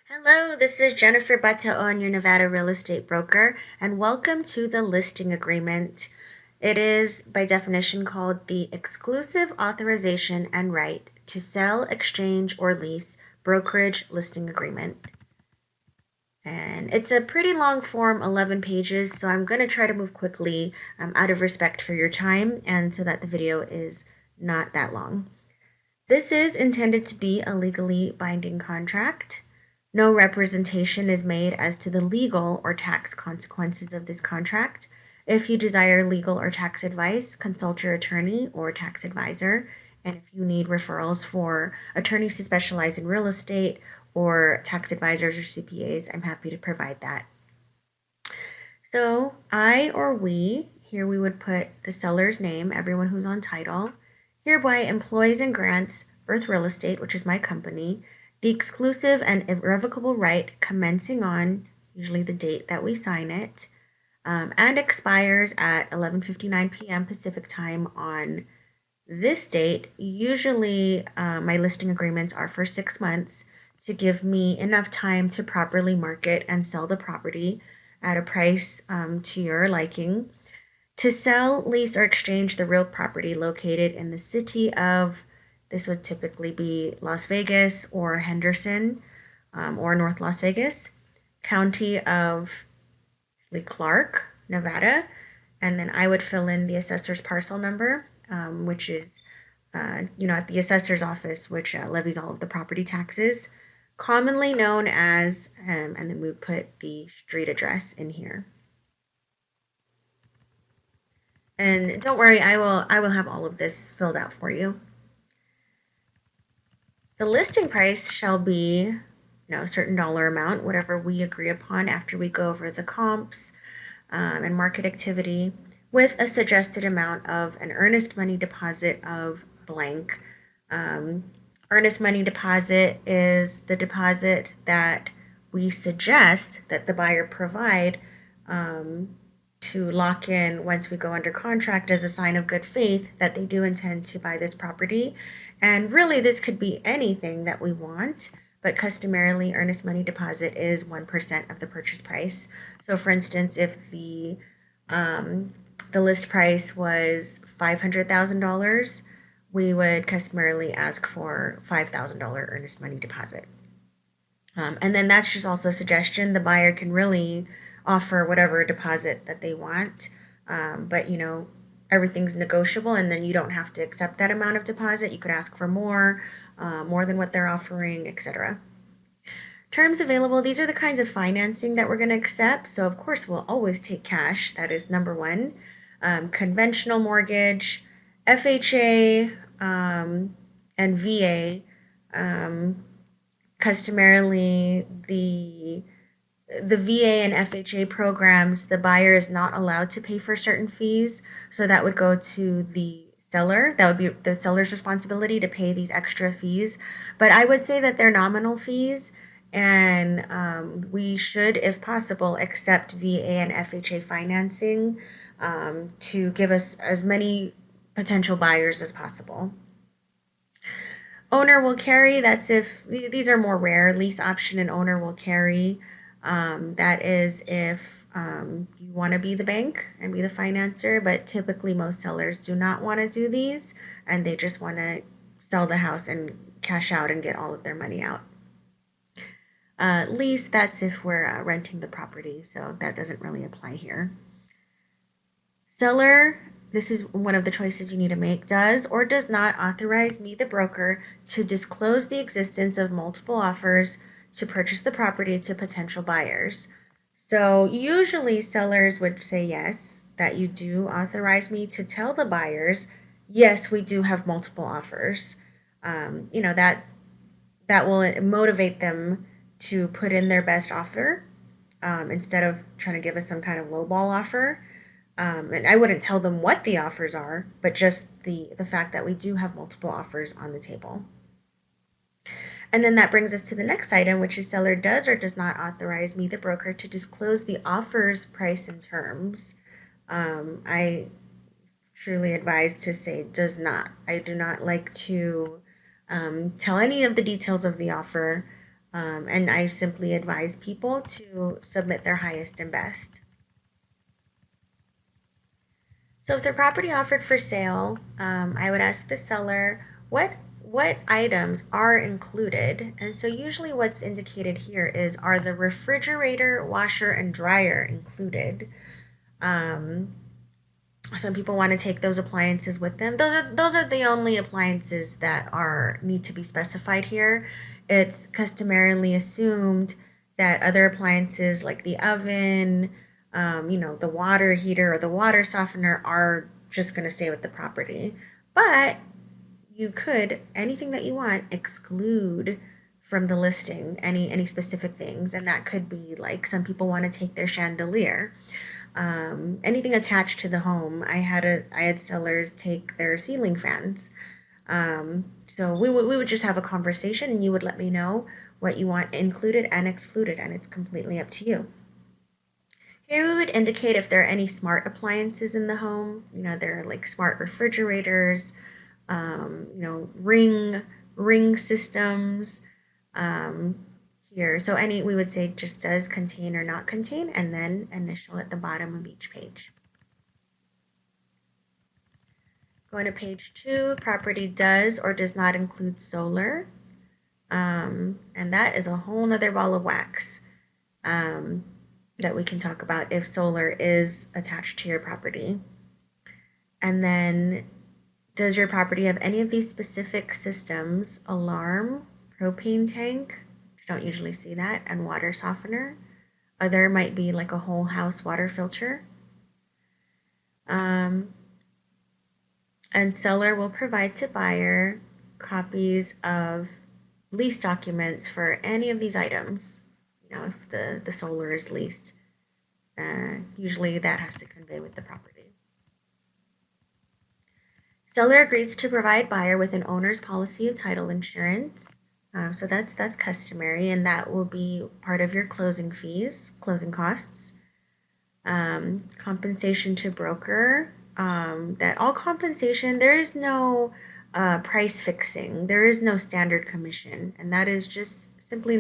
Hello, this is Jennifer Bataon, your Nevada real estate broker, and welcome to the listing agreement. It is, by definition, called the exclusive authorization and right to sell, exchange, or lease brokerage listing agreement. And it's a pretty long form, 11 pages, so I'm going to try to move quickly out of respect for your time and so that the video is not that long. This is intended to be a legally binding contract. No representation is made as to the legal or tax consequences of this contract. If you desire legal or tax advice, consult your attorney or tax advisor. And if you need referrals for attorneys who specialize in real estate or tax advisors or CPAs, I'm happy to provide that. So I or we, here we would put the seller's name, everyone who's on title, hereby employs and grants Earth Real Estate, which is my company, the exclusive and irrevocable right commencing on usually the date that we sign it, and expires at 11:59 p.m. Pacific time on this date. Usually, my listing agreements are for 6 months to give me enough time to properly market and sell the property at a price to your liking. To sell, lease, or exchange the real property located in the city of, this would typically be Las Vegas or Henderson or North Las Vegas, county of Clark, Nevada, and then I would fill in the assessor's parcel number, which is, at the assessor's office, which levies all of the property taxes, commonly known as, and then we would put the street address in here. And don't worry, I will have all of this filled out for you. The listing price shall be, a certain dollar amount, whatever we agree upon after we go over the comps and market activity, with a suggested amount of an earnest money deposit of blank. Earnest money deposit is the deposit that we suggest that the buyer provide to lock in once we go under contract as a sign of good faith that they do intend to buy this property. And really, this could be anything that we want, but customarily, earnest money deposit is 1% of the purchase price. So, for instance, if the list price was $500,000, we would customarily ask for $5,000 earnest money deposit. And then that's just also a suggestion. The buyer can really offer whatever deposit that they want, but everything's negotiable, and then you don't have to accept that amount of deposit. You could ask for more than what they're offering, etc. Terms available, these are the kinds of financing that we're going to accept. So, of course, we'll always take cash. That is number one. Conventional mortgage, FHA, and VA. Customarily, the VA and FHA programs, the buyer is not allowed to pay for certain fees. So that would go to the seller. That would be the seller's responsibility to pay these extra fees. But I would say that they're nominal fees, and we should, if possible, accept VA and FHA financing to give us as many potential buyers as possible. Owner will carry, that's if these are more rare. Lease option and owner will carry. That is if you want to be the bank and be the financer, but typically most sellers do not want to do these and they just want to sell the house and cash out and get all of their money out. Lease, that's if we're renting the property, so that doesn't really apply here. Seller, this is one of the choices you need to make, does or does not authorize me, the broker, to disclose the existence of multiple offers to purchase the property to potential buyers. So usually sellers would say yes, that you do authorize me to tell the buyers, yes, we do have multiple offers. That will motivate them to put in their best offer instead of trying to give us some kind of lowball offer. And I wouldn't tell them what the offers are, but just the fact that we do have multiple offers on the table. And then that brings us to the next item, which is seller does or does not authorize me, the broker, to disclose the offer's price and terms. I truly advise to say does not. I do not like to tell any of the details of the offer And I simply advise people to submit their highest and best. So if the property offered for sale, I would ask the seller what items are included. And so usually what's indicated here is, are the refrigerator, washer, and dryer included? Um, some people want to take those appliances with them. Those are the only appliances that are need to be specified here. It's customarily assumed that other appliances like the oven, the water heater or the water softener are just going to stay with the property. But you could, anything that you want, exclude from the listing any specific things, and that could be like some people want to take their chandelier, anything attached to the home. I had sellers take their ceiling fans. So we would just have a conversation, and you would let me know what you want included and excluded, and it's completely up to you. Here we would indicate if there are any smart appliances in the home. There are like smart refrigerators, ring systems, um, here. So we would say just does contain or not contain, and then initial at the bottom of each page. Going to page 2, property does or does not include solar. And that is a whole nother ball of wax that we can talk about if solar is attached to your property. And then, does your property have any of these specific systems? Alarm, propane tank, you don't usually see that, and water softener. Other might be like a whole house water filter. And seller will provide to buyer copies of lease documents for any of these items. If the solar is leased, usually that has to convey with the property. Seller agrees to provide buyer with an owner's policy of title insurance. So that's customary, and that will be part of your closing fees, closing costs. Compensation to broker. That all compensation, there is no price fixing. There is no standard commission, and that is just simply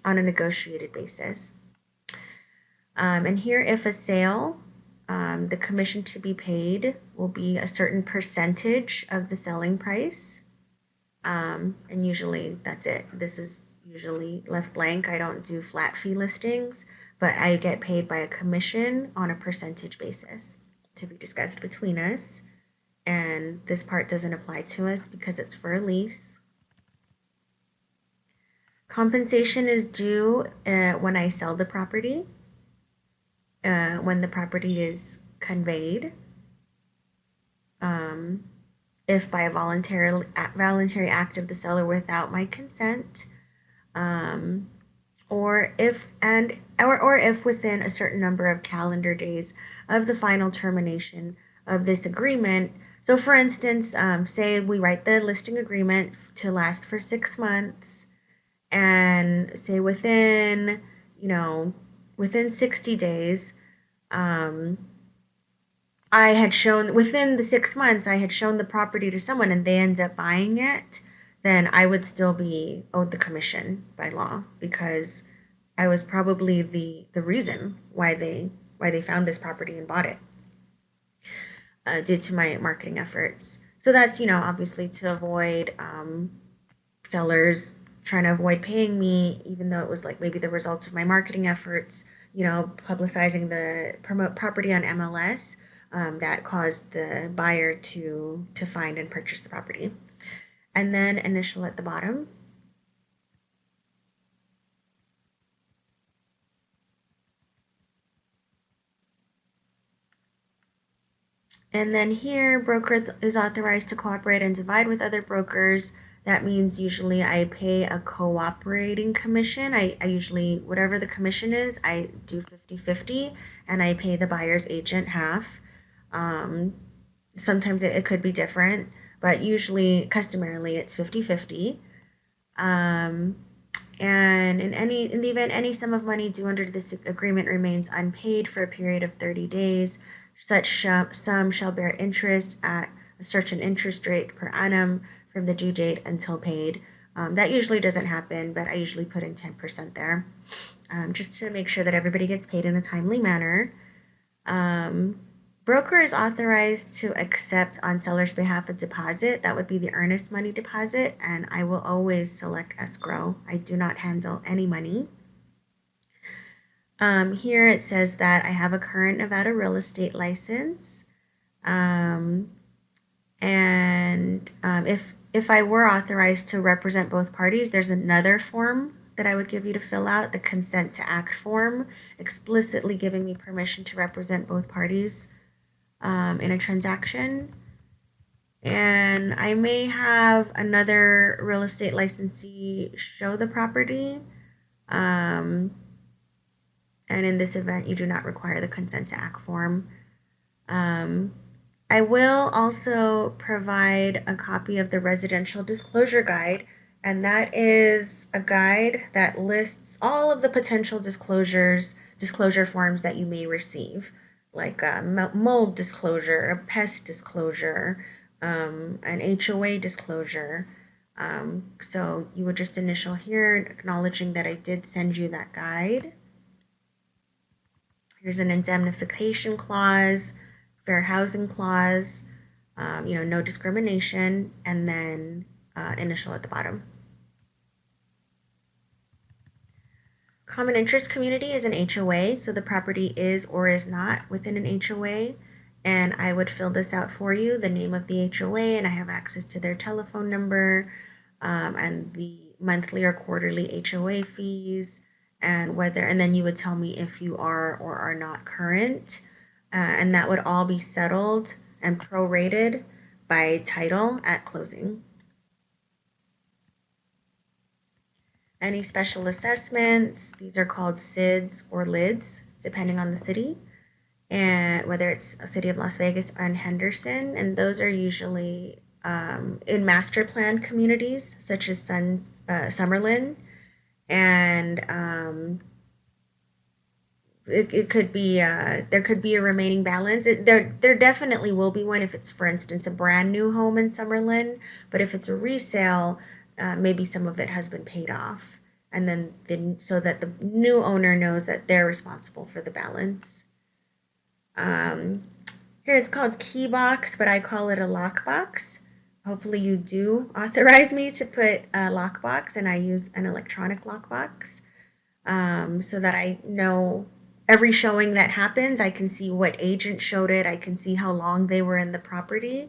on a negotiated basis. And here, if a sale, the commission to be paid will be a certain percentage of the selling price. And usually that's it. This is usually left blank. I don't do flat fee listings, but I get paid by a commission on a percentage basis to be discussed between us. And this part doesn't apply to us because it's for a lease. Compensation is due when I sell the property, when the property is conveyed. If by a voluntary act of the seller without my consent, or if within a certain number of calendar days of the final termination of this agreement. So, for instance, say we write the listing agreement to last for 6 months, and say within 60 days, I had shown within the 6 months I had shown the property to someone and they end up buying it, then I would still be owed the commission by law because I was probably the reason why they found this property and bought it, due to my marketing efforts. So that's obviously to avoid sellers trying to avoid paying me, even though it was like maybe the results of my marketing efforts, publicizing the promote property on MLS, that caused the buyer to find and purchase the property. And then initial at the bottom. And then here, broker is authorized to cooperate and divide with other brokers. That means usually I pay a cooperating commission. I usually, whatever the commission is, I do 50-50, and I pay the buyer's agent half. Sometimes it could be different, but usually, customarily, it's 50-50. And in the event any sum of money due under this agreement remains unpaid for a period of 30 days, such sum shall bear interest at a certain interest rate per annum from the due date until paid. That usually doesn't happen, but I usually put in 10% there, just to make sure that everybody gets paid in a timely manner. Broker is authorized to accept on seller's behalf a deposit. That would be the earnest money deposit, and I will always select escrow. I do not handle any money. Here it says that I have a current Nevada real estate license. If I were authorized to represent both parties, there's another form that I would give you to fill out, the consent to act form, explicitly giving me permission to represent both parties in a transaction. And I may have another real estate licensee show the property. And in this event, you do not require the consent to act form. I will also provide a copy of the residential disclosure guide, and that is a guide that lists all of the potential disclosure forms that you may receive, like a mold disclosure, a pest disclosure, an HOA disclosure. So you would just initial here acknowledging that I did send you that guide. Here's an indemnification clause, fair housing clause, no discrimination, and then initial at the bottom. Common interest community is an HOA, so the property is or is not within an HOA. And I would fill this out for you, the name of the HOA, and I have access to their telephone number, and the monthly or quarterly HOA fees, and then you would tell me if you are or are not current. And that would all be settled and prorated by title at closing. Any special assessments, these are called SIDS or LIDs, depending on the city, and whether it's a city of Las Vegas or in Henderson, and those are usually in master plan communities such as Summerlin, and it could be there could be a remaining balance. There definitely will be one if it's, for instance, a brand new home in Summerlin, but if it's a resale, maybe some of it has been paid off, and then so that the new owner knows that they're responsible for the balance. Here it's called key box, but I call it a lockbox. Hopefully you do authorize me to put a lockbox, and I use an electronic lockbox, so that I know every showing that happens, I can see what agent showed it. I can see how long they were in the property.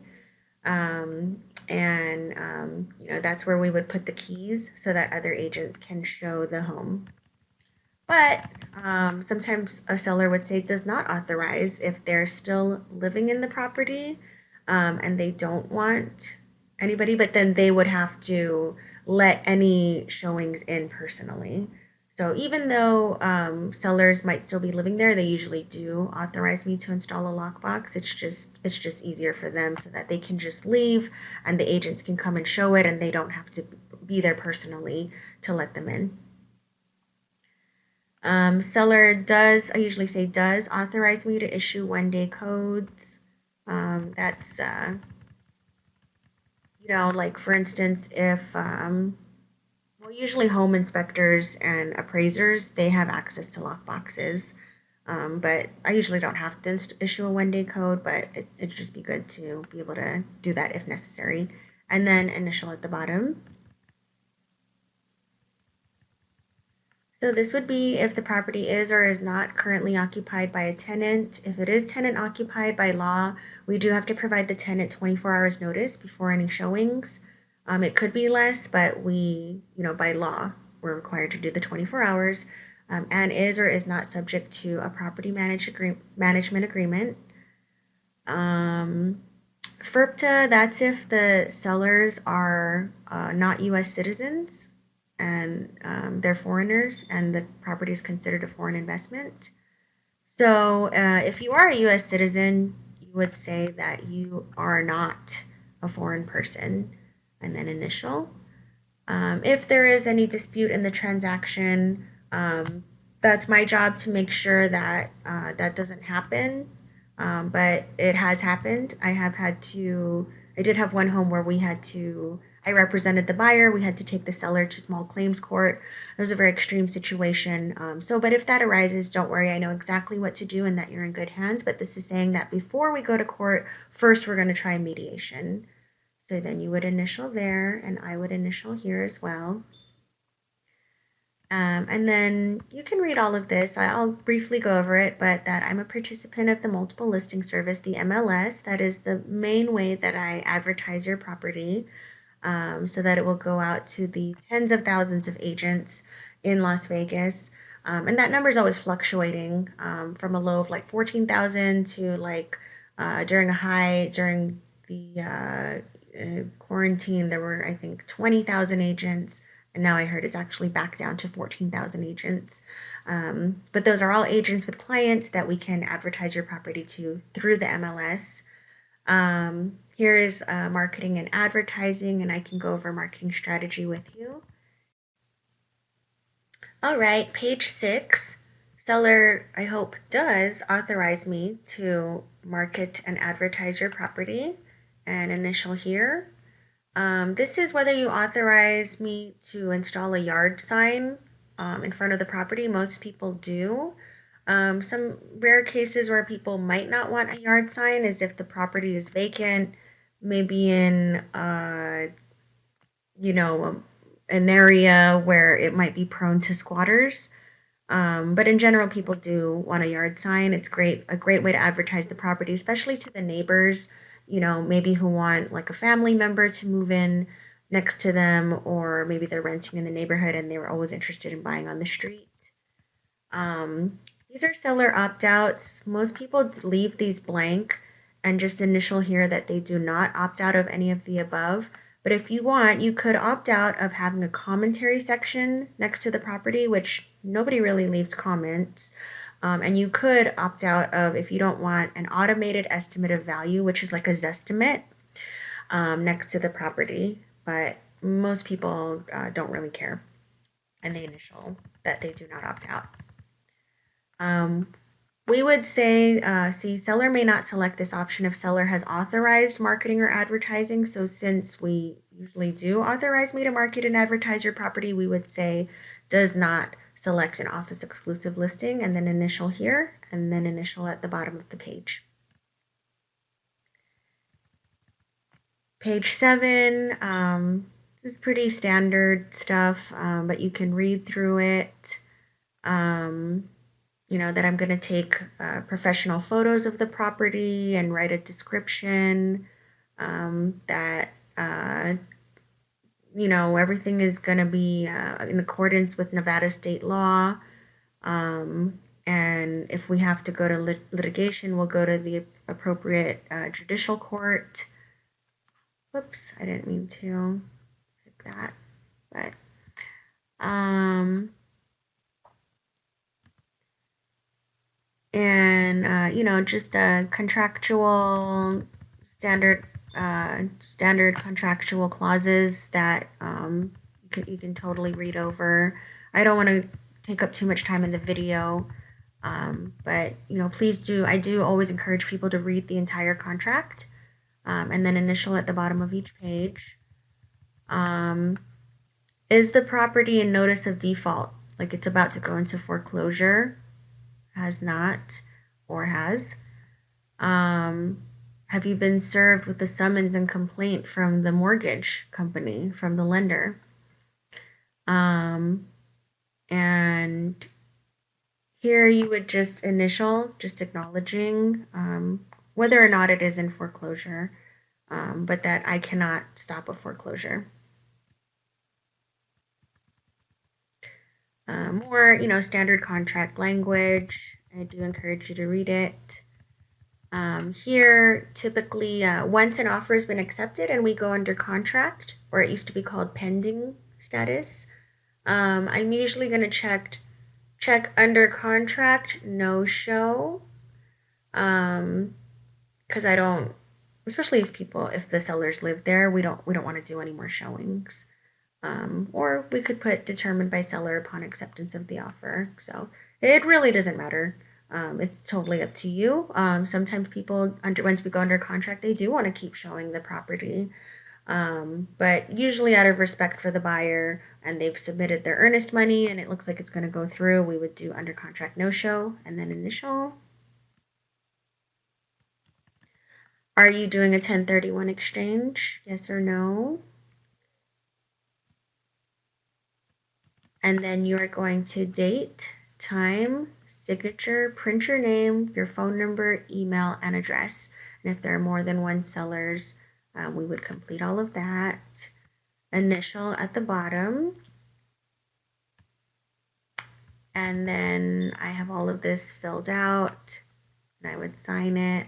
That's where we would put the keys so that other agents can show the home. But sometimes a seller would say does not authorize if they're still living in the property, and they don't want anybody, but then they would have to let any showings in personally. So even though sellers might still be living there, they usually do authorize me to install a lockbox. It's just easier for them so that they can just leave and the agents can come and show it, and they don't have to be there personally to let them in. Seller does, I usually say does, authorize me to issue 1-day codes. That's, like for instance, if, usually home inspectors and appraisers, they have access to lockboxes. But I usually don't have to issue a 1-day code, but it'd just be good to be able to do that if necessary. And then initial at the bottom. So this would be if the property is or is not currently occupied by a tenant. If it is tenant occupied, by law, we do have to provide the tenant 24 hours notice before any showings. It could be less, but by law, we're required to do the 24 hours, and is or is not subject to a property management agreement. FIRPTA, that's if the sellers are not U.S. citizens, and they're foreigners, and the property is considered a foreign investment. So if you are a U.S. citizen, you would say that you are not a foreign person, and then initial. If there is any dispute in the transaction, that's my job to make sure that that doesn't happen. But it has happened. I did have one home where we had to I represented the buyer. We had to take the seller to small claims court. It was a very extreme situation. But if that arises, don't worry. I know exactly what to do and that you're in good hands. But this is saying that before we go to court, first we're going to try mediation. So then you would initial there, and I would initial here as well. And then you can read all of this. I'll briefly go over it, but that I'm a participant of the Multiple Listing Service, the MLS. That is the main way that I advertise your property, so that it will go out to the tens of thousands of agents in Las Vegas. And that number is always fluctuating, from a low of like 14,000 to like during the quarantine, there were, I think, 20,000 agents. And now I heard it's actually back down to 14,000 agents. But those are all agents with clients that we can advertise your property to through the MLS. Here is marketing and advertising, and I can go over marketing strategy with you. All right, page 6. Seller, I hope, does authorize me to market and advertise your property, and initial here. This is whether you authorize me to install a yard sign in front of the property. Most people do. Some rare cases where people might not want a yard sign is if the property is vacant, maybe in an area where it might be prone to squatters. But in general, people do want a yard sign. It's a great way to advertise the property, especially to the neighbors, maybe who want like a family member to move in next to them, or maybe they're renting in the neighborhood and they were always interested in buying on the street. These are seller opt-outs. Most people leave these blank and just initial here that they do not opt out of any of the above. But if you want, you could opt out of having a commentary section next to the property, which nobody really leaves comments. And you could opt out of, if you don't want, an automated estimate of value, which is like a Zestimate, next to the property. But most people don't really care, and they initial that they do not opt out. We would say, seller may not select this option if seller has authorized marketing or advertising. So since we usually do authorize me to market and advertise your property, we would say does not select an office exclusive listing, and then initial here, and then initial at the bottom of the page. Page 7, this is pretty standard stuff, but you can read through it. That I'm going to take professional photos of the property and write a description, that everything is going to be in accordance with Nevada state law. And if we have to go to litigation, we'll go to the appropriate judicial court. Whoops, I didn't mean to click that, but and just a contractual standard contractual clauses that you can totally read over. I don't want to take up too much time in the video, but please do. I do always encourage people to read the entire contract, and then initial at the bottom of each page. Is the property in notice of default, like it's about to go into foreclosure? Has not, or has. Have you been served with a summons and complaint from the mortgage company, from the lender? And here you would just initial, just acknowledging whether or not it is in foreclosure, but that I cannot stop a foreclosure. More, standard contract language. I do encourage you to read it. Here, typically, once an offer has been accepted and we go under contract, or it used to be called pending status, I'm usually going to check under contract, no show, because I don't, especially if the sellers live there, we don't want to do any more showings. Or we could put determined by seller upon acceptance of the offer. So it really doesn't matter. It's totally up to you. Sometimes people, once we go under contract, they do want to keep showing the property. But usually out of respect for the buyer and they've submitted their earnest money and it looks like it's going to go through, we would do under contract no show and then initial. Are you doing a 1031 exchange? Yes or no? And then you are going to date, time, signature, print your name, your phone number, email, and address. And if there are more than one sellers, we would complete all of that. Initial at the bottom. And then I have all of this filled out and I would sign it.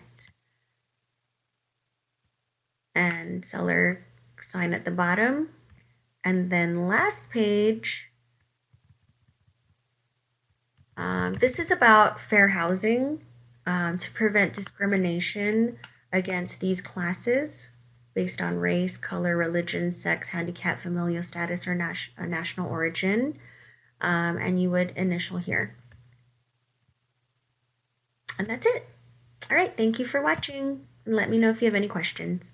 And seller sign at the bottom. And then last page, this is about fair housing to prevent discrimination against these classes based on race, color, religion, sex, handicap, familial status, or national origin. And you would initial here. And that's it. All right, thank you for watching. And let me know if you have any questions.